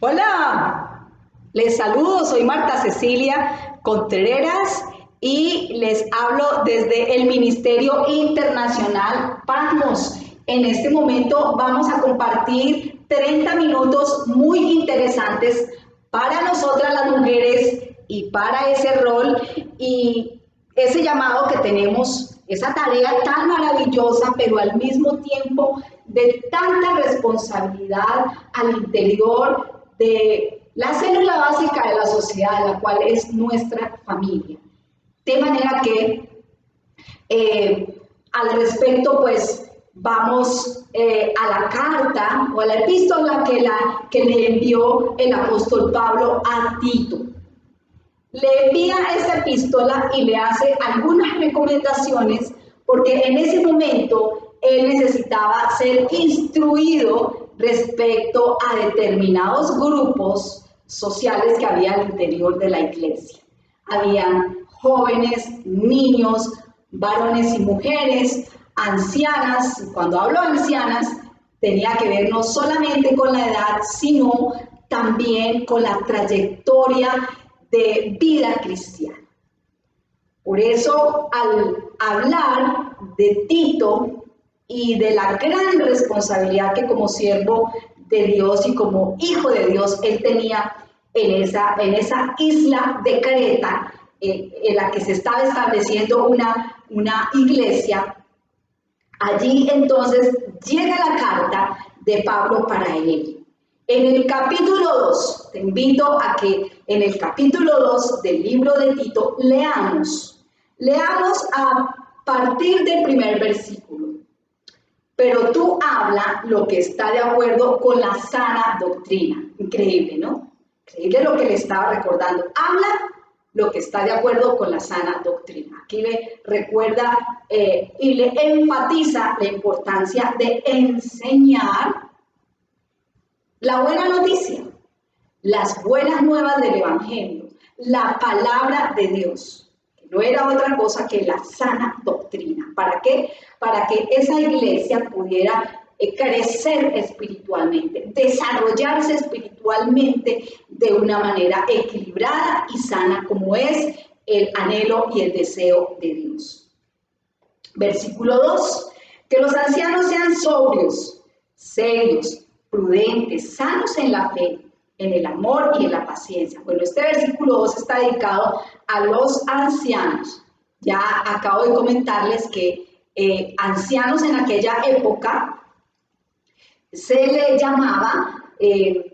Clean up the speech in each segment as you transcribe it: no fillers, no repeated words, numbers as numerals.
Hola, les saludo, soy Marta Cecilia Contreras y les hablo desde el Ministerio Internacional Patmos. En este momento vamos a compartir 30 minutos muy interesantes para nosotras las mujeres y para ese rol y ese llamado que tenemos, esa tarea tan maravillosa, pero al mismo tiempo de tanta responsabilidad al interior de la célula básica de la sociedad, la cual es nuestra familia. De manera que al respecto, pues vamos a la carta o a la epístola que le envió el apóstol Pablo a Tito. Le envía esta epístola y le hace algunas recomendaciones porque en ese momento él necesitaba ser instruido respecto a determinados grupos sociales que había al interior de la iglesia. Habían jóvenes, niños, varones y mujeres, ancianas. Cuando hablo ancianas, tenía que ver no solamente con la edad, sino también con la trayectoria de vida cristiana. Por eso, al hablar de Tito y de la gran responsabilidad que como siervo de Dios y como hijo de Dios él tenía en esa isla de Creta, en la que se estaba estableciendo una iglesia, allí entonces llega la carta de Pablo para él. En el capítulo 2, te invito a que en el capítulo 2 del libro de Tito leamos a partir del primer versículo. Pero tú habla lo que está de acuerdo con la sana doctrina. Increíble, ¿no? Increíble lo que le estaba recordando. Habla lo que está de acuerdo con la sana doctrina. Aquí le recuerda y le enfatiza la importancia de enseñar la buena noticia, las buenas nuevas del Evangelio, la palabra de Dios, que no era otra cosa que la sana doctrina. ¿Para qué? Para que esa iglesia pudiera crecer espiritualmente, desarrollarse espiritualmente de una manera equilibrada y sana, como es el anhelo y el deseo de Dios. Versículo 2, que los ancianos sean sobrios, serios, prudentes, sanos en la fe, en el amor y en la paciencia. Bueno, este versículo 2 está dedicado a los ancianos. Ya acabo de comentarles que ancianos en aquella época se le llamaba y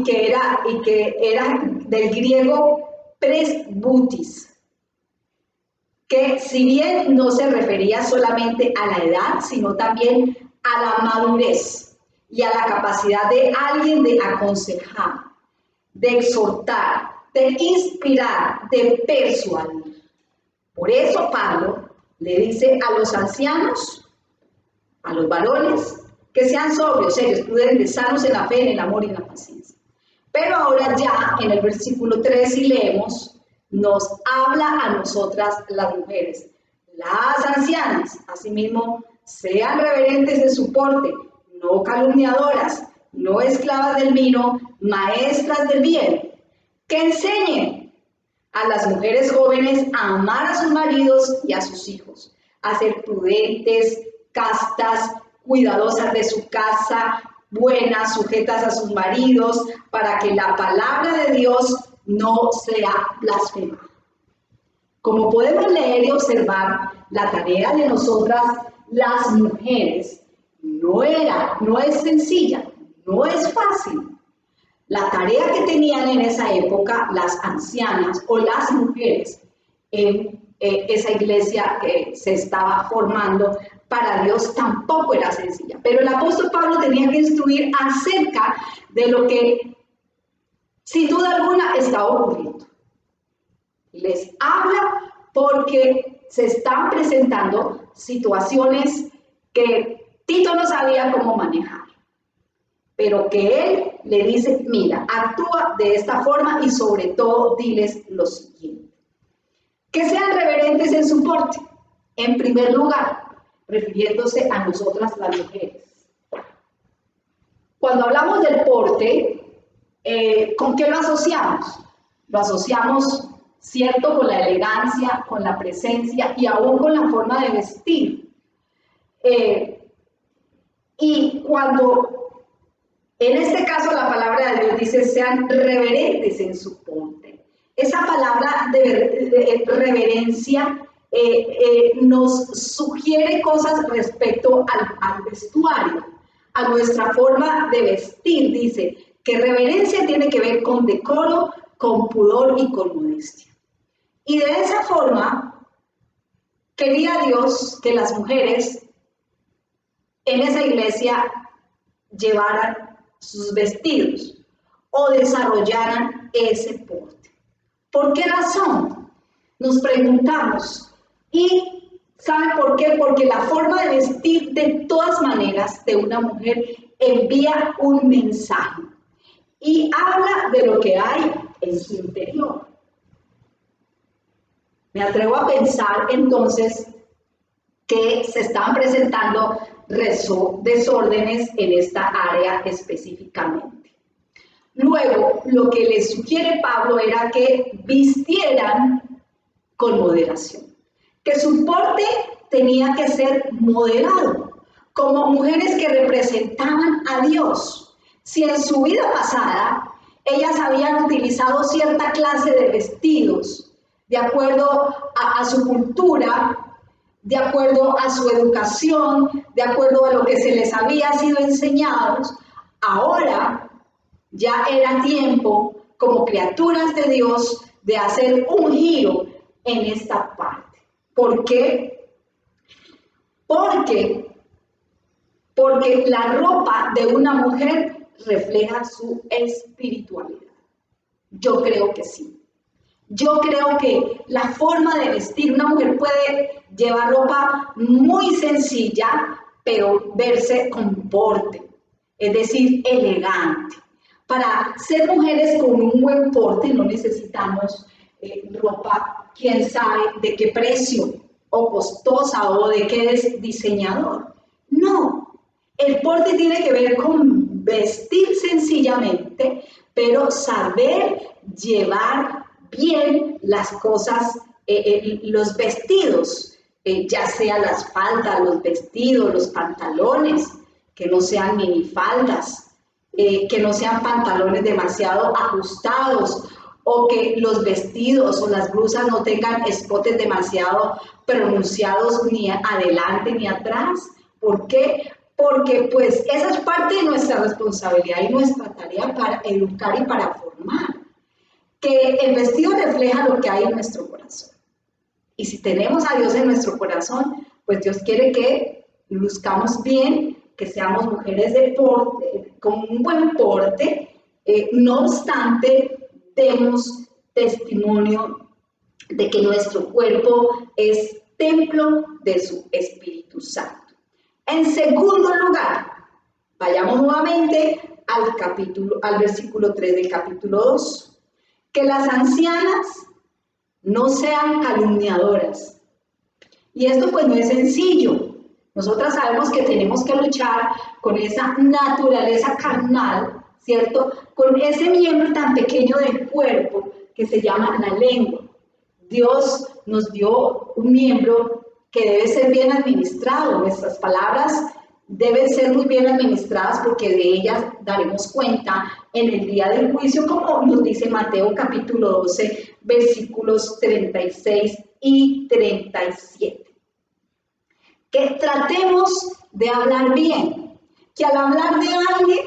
que era del griego presbutis, que si bien no se refería solamente a la edad, sino también a la madurez y a la capacidad de alguien de aconsejar, de exhortar, de inspirar, de persuadir. Por eso Pablo le dice a los ancianos, a los varones, que sean sobrios, serios, prudentes, sanos en la fe, en el amor y en la paciencia. Pero ahora ya en el versículo 3, si leemos, nos habla a nosotras las mujeres. Las ancianas, asimismo, sean reverentes en su porte, no calumniadoras, no esclavas del vino, maestras del bien, que enseñen a las mujeres jóvenes a amar a sus maridos y a sus hijos, a ser prudentes, castas, cuidadosas de su casa, buenas, sujetas a sus maridos, para que la palabra de Dios no sea blasfemada. Como podemos leer y observar, la tarea de nosotras, las mujeres, no es sencilla, no es fácil. La tarea que tenían en esa época las ancianas o las mujeres en esa iglesia que se estaba formando para Dios tampoco era sencilla. Pero el apóstol Pablo tenía que instruir acerca de lo que sin duda alguna está ocurriendo. Les habla porque se están presentando situaciones que Tito no sabía cómo manejar, pero que él le dice, mira, actúa de esta forma y sobre todo diles lo siguiente. Que sean reverentes en su porte, en primer lugar, refiriéndose a nosotras las mujeres. Cuando hablamos del porte, ¿con qué lo asociamos? Lo asociamos, cierto, con la elegancia, con la presencia y aún con la forma de vestir. Y cuando, en este caso, la palabra de Dios dice, sean reverentes en su porte. Esa palabra de reverencia nos sugiere cosas respecto al vestuario, a nuestra forma de vestir. Dice que reverencia tiene que ver con decoro, con pudor y con modestia. Y de esa forma, quería Dios que las mujeres en esa iglesia llevaran sus vestidos o desarrollaran ese porte. ¿Por qué razón? Nos preguntamos. ¿Y saben por qué? Porque la forma de vestir de todas maneras de una mujer envía un mensaje y habla de lo que hay en su interior. Me atrevo a pensar entonces que se están presentando desórdenes en esta área específicamente. Luego, lo que les sugiere Pablo era que vistieran con moderación, que su porte tenía que ser moderado, como mujeres que representaban a Dios. Si en su vida pasada ellas habían utilizado cierta clase de vestidos, de acuerdo a su cultura, de acuerdo a su educación, de acuerdo a lo que se les había sido enseñado, ahora ya era tiempo, como criaturas de Dios, de hacer un giro en esta parte. ¿Por qué? Porque la ropa de una mujer refleja su espiritualidad. Yo creo que sí. Yo creo que la forma de vestir, una mujer puede llevar ropa muy sencilla, pero verse con porte, es decir, elegante. Para ser mujeres con un buen porte no necesitamos ropa, quién sabe de qué precio, o costosa, o de qué es diseñador. No, el porte tiene que ver con vestir sencillamente, pero saber llevar bien las cosas, los vestidos, ya sea las faldas, los vestidos, los pantalones, que no sean minifaldas, que no sean pantalones demasiado ajustados, o que los vestidos o las blusas no tengan escotes demasiado pronunciados ni adelante ni atrás. ¿Por qué? Porque pues esa es parte de nuestra responsabilidad y nuestra tarea para educar y para formar. Que el vestido refleja lo que hay en nuestro corazón. Y si tenemos a Dios en nuestro corazón, pues Dios quiere que luzcamos bien, que seamos mujeres de porte, con un buen porte. No obstante, demos testimonio de que nuestro cuerpo es templo de su Espíritu Santo. En segundo lugar, vayamos nuevamente al versículo 3 del capítulo 2. Que las ancianas no sean calumniadoras. Y esto pues no es sencillo. Nosotras sabemos que tenemos que luchar con esa naturaleza carnal, ¿cierto? Con ese miembro tan pequeño del cuerpo que se llama la lengua. Dios nos dio un miembro que debe ser bien administrado. Nuestras palabras deben ser muy bien administradas porque de ellas daremos cuenta en el día del juicio, como nos dice Mateo capítulo 12, versículos 36 y 37. Que tratemos de hablar bien, que al hablar de alguien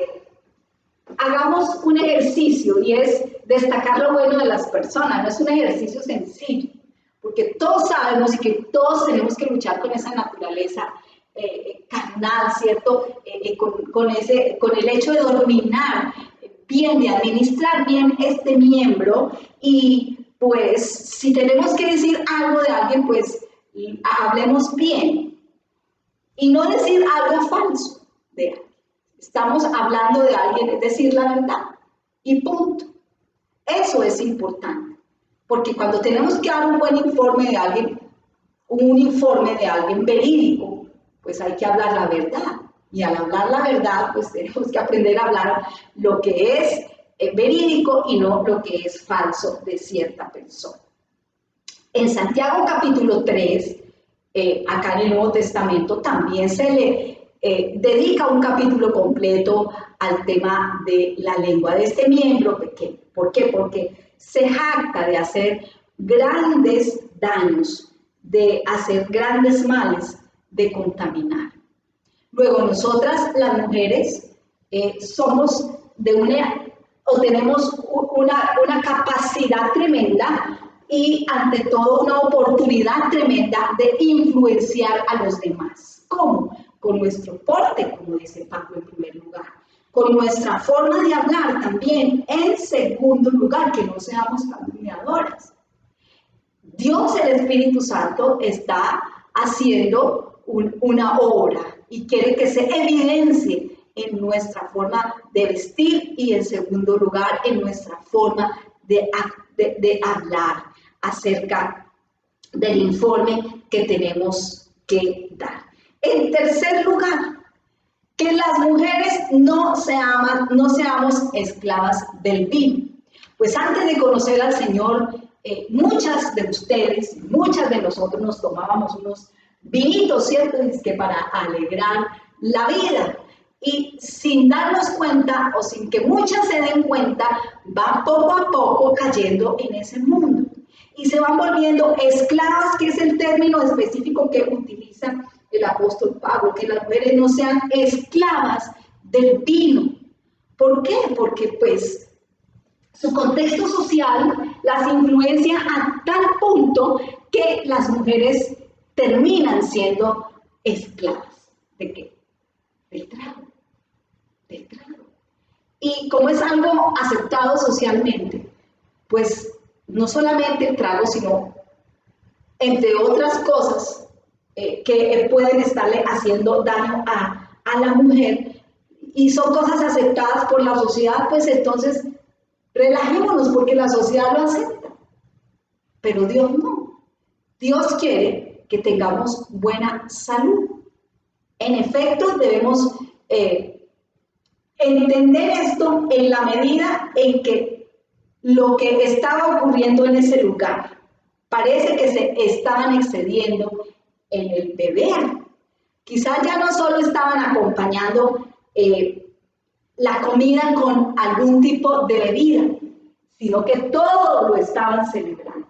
hagamos un ejercicio y es destacar lo bueno de las personas. No es un ejercicio sencillo, porque todos sabemos y que todos tenemos que luchar con esa naturaleza carnal, ¿cierto? Con el hecho de dominar bien, de administrar bien este miembro. Y pues si tenemos que decir algo de alguien, pues hablemos bien y no decir algo falso de alguien. Estamos hablando de alguien, es decir la verdad y punto. Eso es importante, porque cuando tenemos que dar un buen informe de alguien, un informe de alguien verídico, pues hay que hablar la verdad. Y al hablar la verdad, pues tenemos que aprender a hablar lo que es verídico y no lo que es falso de cierta persona. En Santiago capítulo 3, acá en el Nuevo Testamento, también se le dedica un capítulo completo al tema de la lengua de este miembro pequeño. ¿Por qué? Porque se jacta de hacer grandes daños, de hacer grandes males, de contaminar. Luego, nosotras las mujeres somos de tenemos una capacidad tremenda y ante todo una oportunidad tremenda de influenciar a los demás. ¿Cómo? Con nuestro porte, como dice Pablo en primer lugar, con nuestra forma de hablar también, en segundo lugar, que no seamos calumniadoras. Dios, el Espíritu Santo, está haciendo una obra y quiere que se evidencie en nuestra forma de vestir y en segundo lugar en nuestra forma de hablar acerca del informe que tenemos que dar. En tercer lugar, que las mujeres no seamos esclavas del vino. Pues antes de conocer al Señor, muchas de ustedes, muchas de nosotros nos tomábamos unos vinitos, ¿cierto? Es que para alegrar la vida. Y sin darnos cuenta o sin que muchas se den cuenta, van poco a poco cayendo en ese mundo. Y se van volviendo esclavas, que es el término específico que utiliza el apóstol Pablo, que las mujeres no sean esclavas del vino. ¿Por qué? Porque pues su contexto social las influencia a tal punto que las mujeres terminan siendo esclavas. ¿De qué? Del trago. Del trago. Y como es algo aceptado socialmente, pues no solamente el trago, sino entre otras cosas que pueden estarle haciendo daño a la mujer y son cosas aceptadas por la sociedad, pues entonces relajémonos porque la sociedad lo acepta, pero Dios no. Dios quiere que tengamos buena salud. En efecto, debemos entender esto en la medida en que lo que estaba ocurriendo en ese lugar parece que se estaban excediendo en el beber. Quizás ya no solo estaban acompañando la comida con algún tipo de bebida, sino que todo lo estaban celebrando,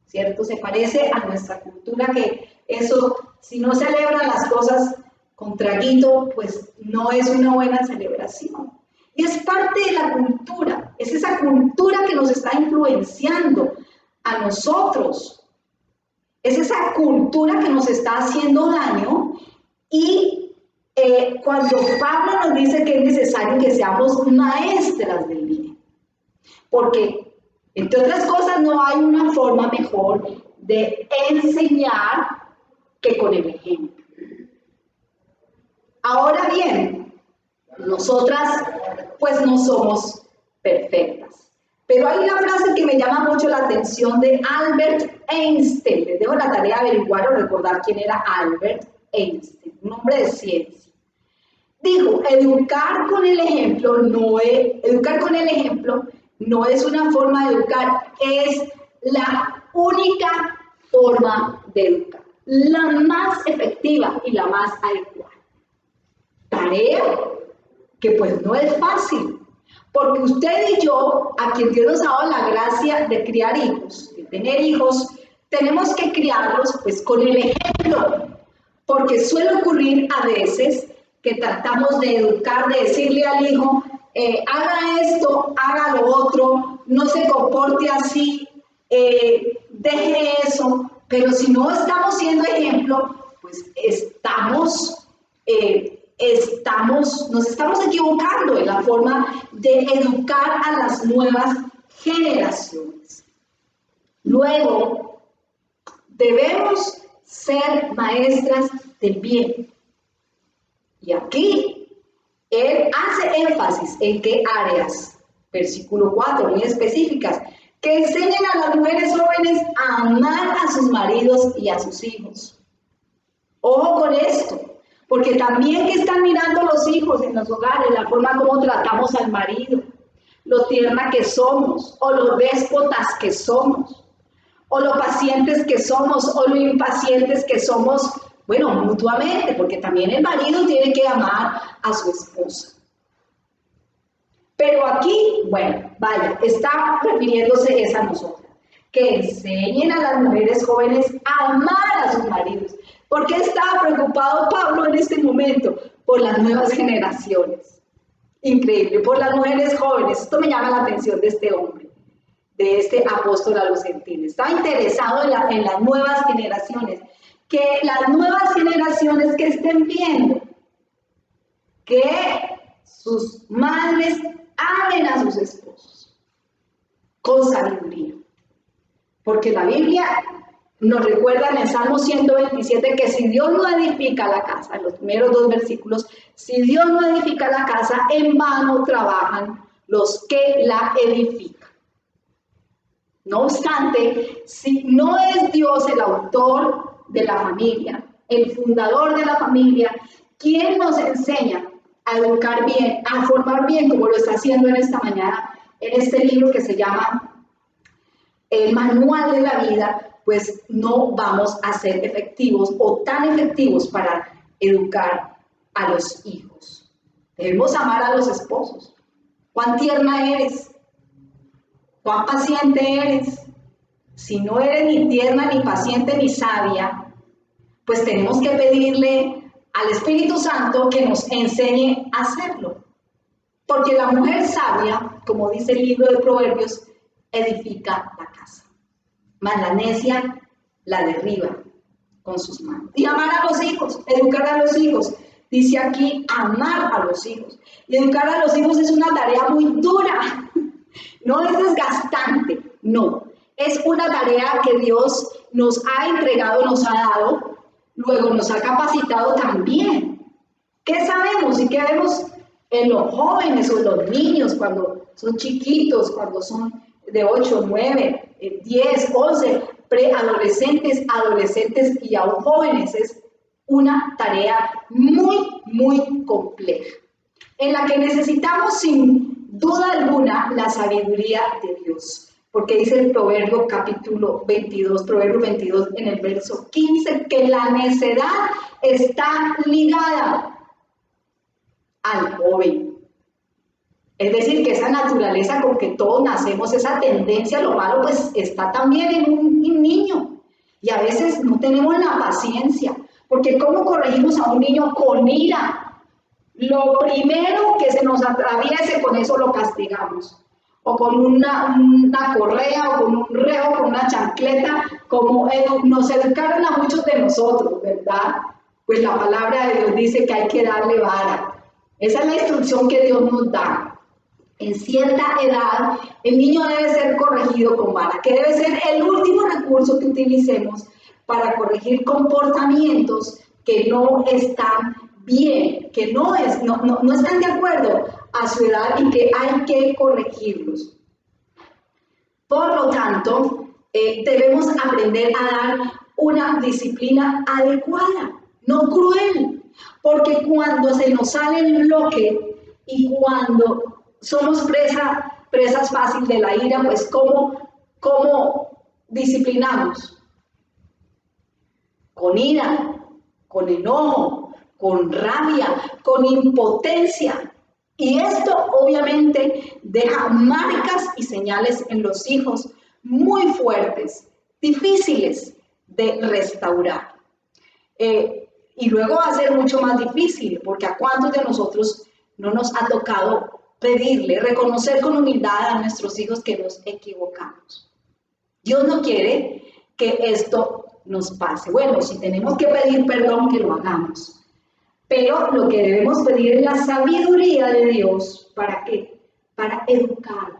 ¿cierto? Se parece a nuestra cultura que eso, si no celebran las cosas con traguito, pues no es una buena celebración. Y es parte de la cultura, es esa cultura que nos está influenciando a nosotros. Es esa cultura que nos está haciendo daño y cuando Pablo nos dice que es necesario que seamos maestras del bien, porque entre otras cosas no hay una forma mejor de enseñar que con el ejemplo. Ahora bien, nosotras pues no somos perfectas. Pero hay una frase que me llama mucho la atención de Albert Einstein. Les dejo la tarea de averiguar o recordar quién era Albert Einstein, un hombre de ciencia. Dijo, educar con el ejemplo no es una forma de educar, es la única forma de educar, la más efectiva y la más adecuada. Tarea que pues no es fácil, porque usted y yo, a quien Dios nos ha dado la gracia de criar hijos, de tener hijos, tenemos que criarlos pues con el ejemplo, porque suele ocurrir a veces que tratamos de educar, de decirle al hijo, haga esto, haga lo otro, no se comporte así, deje eso, pero si no estamos siendo ejemplo, pues nos estamos equivocando en la forma de educar a las nuevas generaciones. Luego, debemos ser maestras del bien. Y aquí, él hace énfasis en qué áreas, versículo 4, muy específicas, que enseñen a las mujeres jóvenes a amar a sus maridos y a sus hijos. Ojo con esto, Porque también que están mirando los hijos en los hogares, la forma como tratamos al marido, lo tierna que somos, o lo déspotas que somos, o lo pacientes que somos, o lo impacientes que somos, bueno, mutuamente, porque también el marido tiene que amar a su esposa. Pero aquí, bueno, vaya, está refiriéndose es a nosotras, que enseñen a las mujeres jóvenes a amar a sus maridos. ¿Por qué estaba preocupado Pablo en este momento? Por las nuevas generaciones. Increíble, por las mujeres jóvenes. Esto me llama la atención de este hombre, de este apóstol a los gentiles. Estaba interesado en las nuevas generaciones, que las nuevas generaciones que estén viendo que sus madres amen a sus esposos con sabiduría. Porque la Biblia nos recuerda en el Salmo 127 que si Dios no edifica la casa, en los primeros 2 versículos, si Dios no edifica la casa, en vano trabajan los que la edifican. No obstante, si no es Dios el autor de la familia, el fundador de la familia, quien nos enseña a educar bien, a formar bien, como lo está haciendo en esta mañana, en este libro que se llama El Manual de la Vida, pues no vamos a ser efectivos o tan efectivos para educar a los hijos. Debemos amar a los esposos. ¿Cuán tierna eres? ¿Cuán paciente eres? Si no eres ni tierna, ni paciente, ni sabia, pues tenemos que pedirle al Espíritu Santo que nos enseñe a hacerlo. Porque la mujer sabia, como dice el libro de Proverbios, edifica la casa, mas la necia la derriba con sus manos. Y amar a los hijos, educar a los hijos. Dice aquí, amar a los hijos. Y educar a los hijos es una tarea muy dura. No es desgastante, no. Es una tarea que Dios nos ha entregado, nos ha dado, luego nos ha capacitado también. ¿Qué sabemos y qué vemos en los jóvenes o en los niños cuando son chiquitos, cuando son de 8, 9, 10, 11, preadolescentes, adolescentes y aún jóvenes? Es una tarea muy, muy compleja, en la que necesitamos sin duda alguna la sabiduría de Dios. Porque dice el Proverbio capítulo 22, Proverbio 22 en el verso 15, que la necedad está ligada al joven. Es decir, que esa naturaleza con que todos nacemos, esa tendencia a lo malo, pues está también en un niño. Y a veces no tenemos la paciencia, porque ¿cómo corregimos a un niño? Con ira. Lo primero que se nos atraviese, con eso lo castigamos. O con una correa, o con un reo, con una chancleta, como nos educaron a muchos de nosotros, ¿verdad? Pues la palabra de Dios dice que hay que darle vara. Esa es la instrucción que Dios nos da. En cierta edad, el niño debe ser corregido con vara, que debe ser el último recurso que utilicemos para corregir comportamientos que no están bien, que no están de acuerdo a su edad y que hay que corregirlos. Por lo tanto, debemos aprender a dar una disciplina adecuada, no cruel, porque cuando se nos sale el bloque y cuando somos presas fáciles de la ira, pues ¿cómo disciplinamos? Con ira, con enojo, con rabia, con impotencia. Y esto obviamente deja marcas y señales en los hijos muy fuertes, difíciles de restaurar. Y luego va a ser mucho más difícil, porque a cuántos de nosotros no nos ha tocado pedirle, reconocer con humildad a nuestros hijos que nos equivocamos. Dios no quiere que esto nos pase. Bueno, si tenemos que pedir perdón, que lo hagamos. Pero lo que debemos pedir es la sabiduría de Dios. ¿Para qué? Para educar.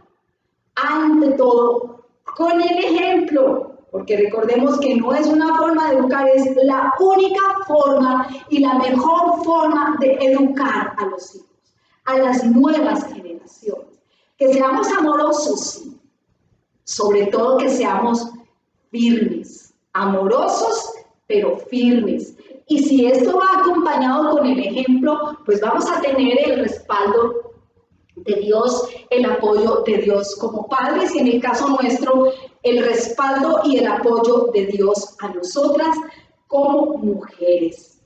Ante todo, con el ejemplo. Porque recordemos que no es una forma de educar, es la única forma y la mejor forma de educar a los hijos, a las nuevas generaciones. Que seamos amorosos, sí. Sobre todo que seamos firmes. Amorosos, pero firmes. Y si esto va acompañado con el ejemplo, pues vamos a tener el respaldo de Dios, el apoyo de Dios como padres y en el caso nuestro, el respaldo y el apoyo de Dios a nosotras como mujeres.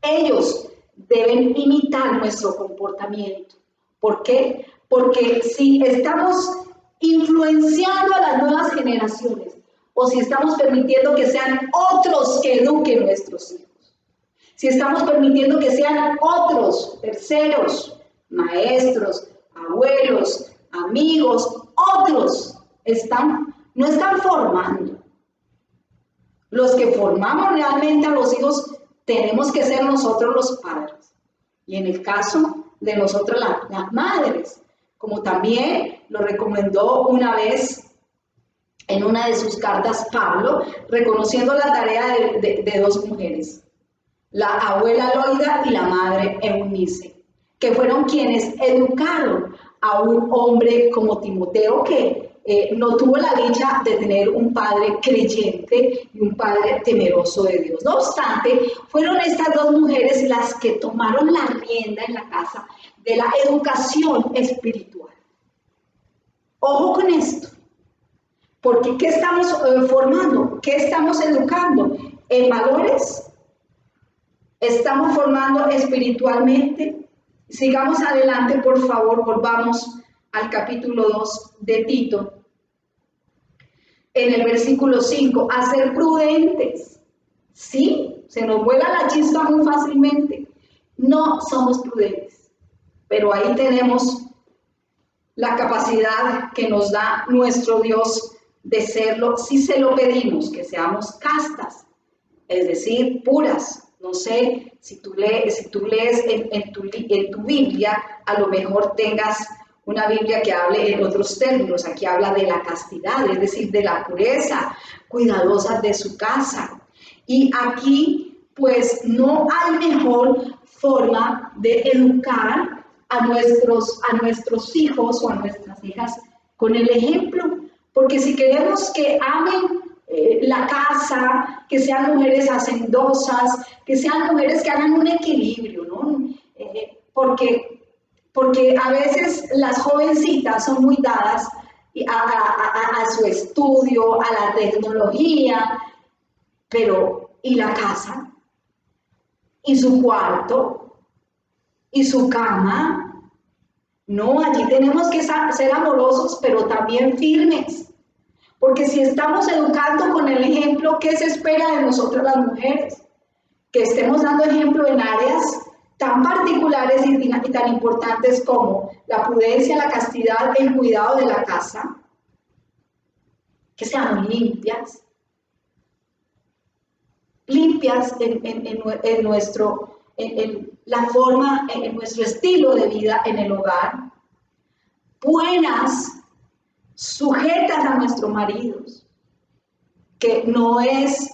Ellos deben imitar nuestro comportamiento. ¿Por qué? Porque si estamos influenciando a las nuevas generaciones o si estamos permitiendo que sean otros que eduquen nuestros hijos, si estamos permitiendo que sean otros, terceros, maestros, abuelos, amigos, otros, no están formando. Los que formamos realmente a los hijos tenemos que ser nosotros los padres. Y en el caso de nosotras las madres, como también lo recomendó una vez en una de sus cartas Pablo, reconociendo la tarea de dos mujeres, la abuela Loida y la madre Eunice, que fueron quienes educaron a un hombre como Timoteo que no tuvo la dicha de tener un padre creyente y un padre temeroso de Dios. No obstante, fueron estas dos mujeres las que tomaron la rienda en la casa de la educación espiritual. Ojo con esto, porque ¿qué estamos formando? ¿Qué estamos educando? ¿En valores? ¿Estamos formando espiritualmente? Sigamos adelante, por favor, volvamos al capítulo 2 de Tito. En el versículo 5, a ser prudentes. Sí, se nos vuela la chispa muy fácilmente. No somos prudentes, pero ahí tenemos la capacidad que nos da nuestro Dios de serlo si se lo pedimos, que seamos castas, es decir, puras. No sé, si tú lees en tu Biblia, a lo mejor tengas una Biblia que hable en otros términos. Aquí habla de la castidad, es decir, de la pureza, cuidadosas de su casa. Y aquí, pues, no hay mejor forma de educar a nuestros hijos o a nuestras hijas con el ejemplo. Porque si queremos que amen la casa, que sean mujeres hacendosas, que sean mujeres que hagan un equilibrio, ¿no? Porque a veces las jovencitas son muy dadas a su estudio, a la tecnología, pero ¿y la casa? ¿Y su cuarto? ¿Y su cama? No, allí tenemos que ser amorosos, pero también firmes. Porque si estamos educando con el ejemplo, ¿qué se espera de nosotras las mujeres? Que estemos dando ejemplo en áreas tan particulares y tan importantes como la prudencia, la castidad, el cuidado de la casa, que seamos limpias en nuestro estilo de vida en el hogar, buenas, sujetas a nuestros maridos, que no es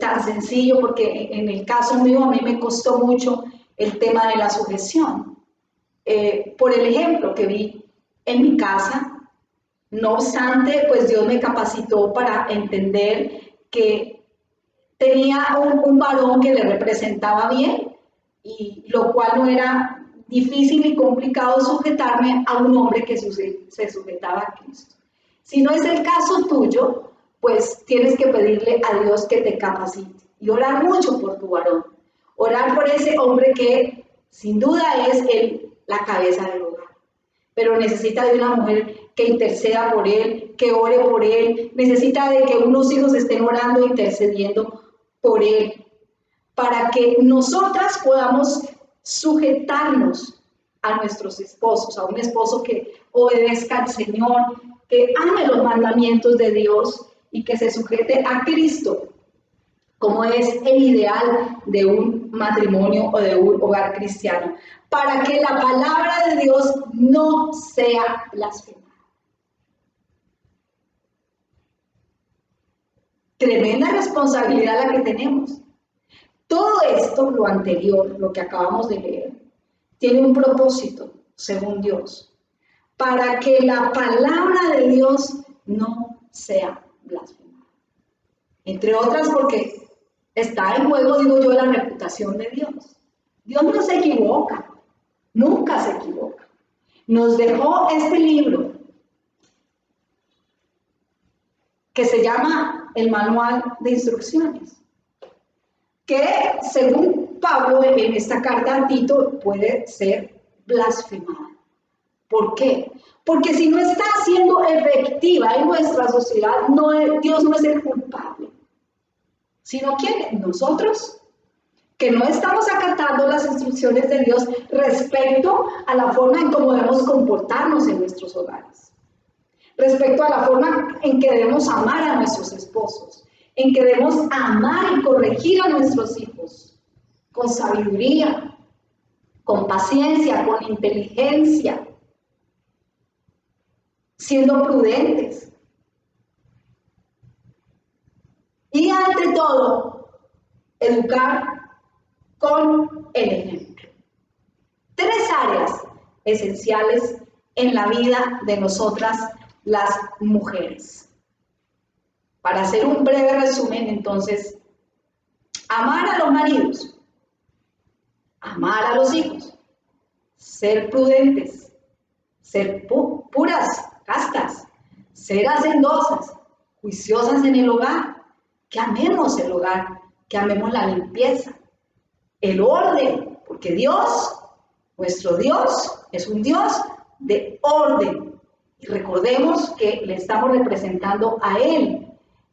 tan sencillo porque en el caso mío a mí me costó mucho el tema de la sujeción, por el ejemplo que vi en mi casa. No obstante, pues Dios me capacitó para entender que tenía un varón que le representaba bien, y lo cual no era difícil y complicado sujetarme a un hombre que se sujetaba a Cristo. Si no es el caso tuyo, pues tienes que pedirle a Dios que te capacite y orar mucho por tu varón. Orar por ese hombre que sin duda es la cabeza del hogar, pero necesita de una mujer que interceda por él, que ore por él, necesita de que unos hijos estén orando e intercediendo por él, para que nosotras podamos sujetarnos a nuestros esposos, a un esposo que obedezca al Señor, que ame los mandamientos de Dios y que se sujete a Cristo, como es el ideal de un matrimonio o de un hogar cristiano, para que la palabra de Dios no sea blasfemada. Tremenda responsabilidad la que tenemos. Todo esto, lo anterior, lo que acabamos de leer, tiene un propósito, según Dios, para que la palabra de Dios no sea blasfemada. Entre otras porque Está en juego, digo yo, la reputación de Dios. Dios no se equivoca, nunca se equivoca. Nos dejó este libro que se llama el Manual de Instrucciones, que según Pablo en esta carta a Tito puede ser blasfemada. ¿Por qué? Porque si no está siendo efectiva en nuestra sociedad, Dios no es el culpable, sino ¿quién? Nosotros, que no estamos acatando las instrucciones de Dios respecto a la forma en cómo debemos comportarnos en nuestros hogares, respecto a la forma en que debemos amar a nuestros esposos, en que debemos amar y corregir a nuestros hijos con sabiduría, con paciencia, con inteligencia, siendo prudentes. Y ante todo, educar con el ejemplo. 3 áreas esenciales en la vida de nosotras las mujeres. Para hacer un breve resumen, entonces, amar a los maridos, amar a los hijos, ser prudentes, ser puras, castas, ser hacendosas, juiciosas en el hogar, que amemos el hogar, que amemos la limpieza, el orden, porque Dios, nuestro Dios, es un Dios de orden. Y recordemos que le estamos representando a Él.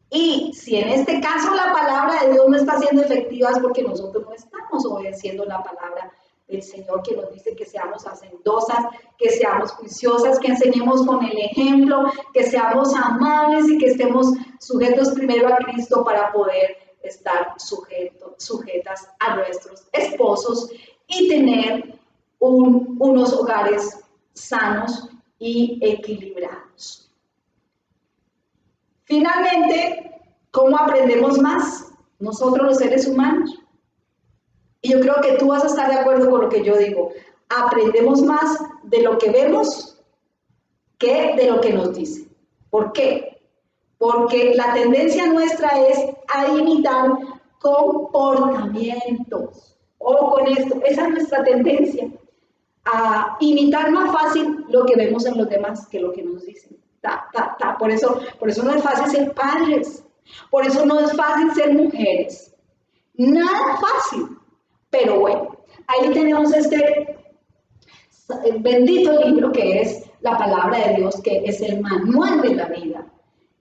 Y si en este caso la palabra de Dios no está siendo efectiva es porque nosotros no estamos obedeciendo la palabra del Señor, que nos dice que seamos hacendosas, que seamos juiciosas, que enseñemos con el ejemplo, que seamos amables y que estemos sujetos primero a Cristo para poder estar sujetas a nuestros esposos y tener unos hogares sanos y equilibrados. Finalmente, ¿cómo aprendemos más? Nosotros los seres humanos. Y yo creo que tú vas a estar de acuerdo con lo que yo digo. Aprendemos más de lo que vemos que de lo que nos dicen. ¿Por qué? Porque la tendencia nuestra es a imitar comportamientos. Ojo con esto, esa es nuestra tendencia. A imitar más fácil lo que vemos en los demás que lo que nos dicen. Por eso no es fácil ser padres. Por eso no es fácil ser mujeres. Nada fácil. Pero bueno, ahí tenemos este bendito libro que es la palabra de Dios, que es el manual de la vida,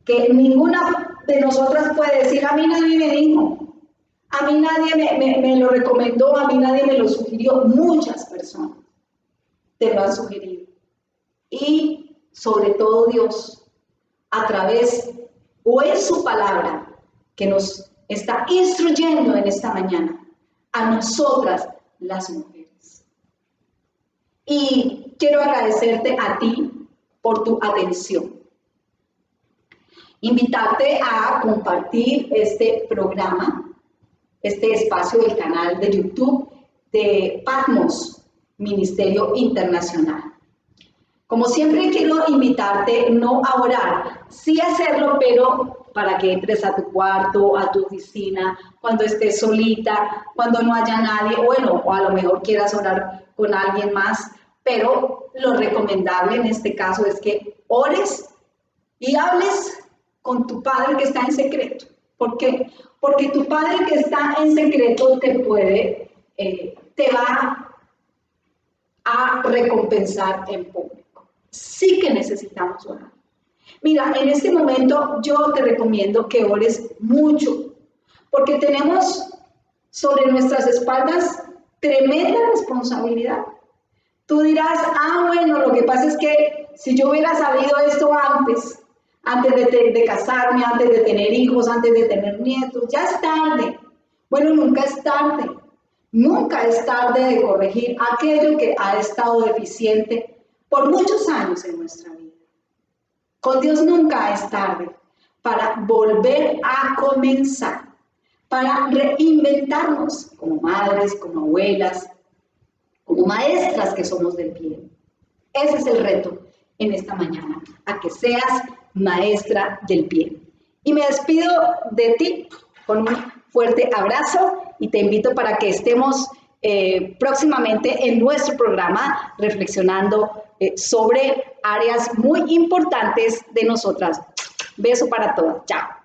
que ninguna de nosotras puede decir, a mí nadie me dijo, a mí nadie me lo recomendó, a mí nadie me lo sugirió. Muchas personas te lo han sugerido. Y sobre todo Dios, a través o en su palabra, que nos está instruyendo en esta mañana, a nosotras las mujeres. Y quiero agradecerte a ti por tu atención. Invitarte a compartir este programa, este espacio del canal de YouTube de Patmos, Ministerio Internacional. Como siempre quiero invitarte no a orar, sí hacerlo, pero para que entres a tu cuarto, a tu oficina, cuando estés solita, cuando no haya nadie, bueno, o a lo mejor quieras orar con alguien más, pero lo recomendable en este caso es que ores y hables con tu Padre que está en secreto. ¿Por qué? Porque tu Padre que está en secreto te va a recompensar en público. Sí que necesitamos orar. Mira, en este momento yo te recomiendo que ores mucho, porque tenemos sobre nuestras espaldas tremenda responsabilidad. Tú dirás, bueno, lo que pasa es que si yo hubiera sabido esto antes de casarme, antes de tener hijos, antes de tener nietos, ya es tarde. Bueno, nunca es tarde. Nunca es tarde de corregir aquello que ha estado deficiente por muchos años en nuestra vida. Con Dios nunca es tarde para volver a comenzar, para reinventarnos como madres, como abuelas, como maestras que somos del bien. Ese es el reto en esta mañana, a que seas maestra del bien. Y me despido de ti con un fuerte abrazo y te invito para que estemos próximamente en nuestro programa reflexionando sobre áreas muy importantes de nosotras. Beso para todas. Chao.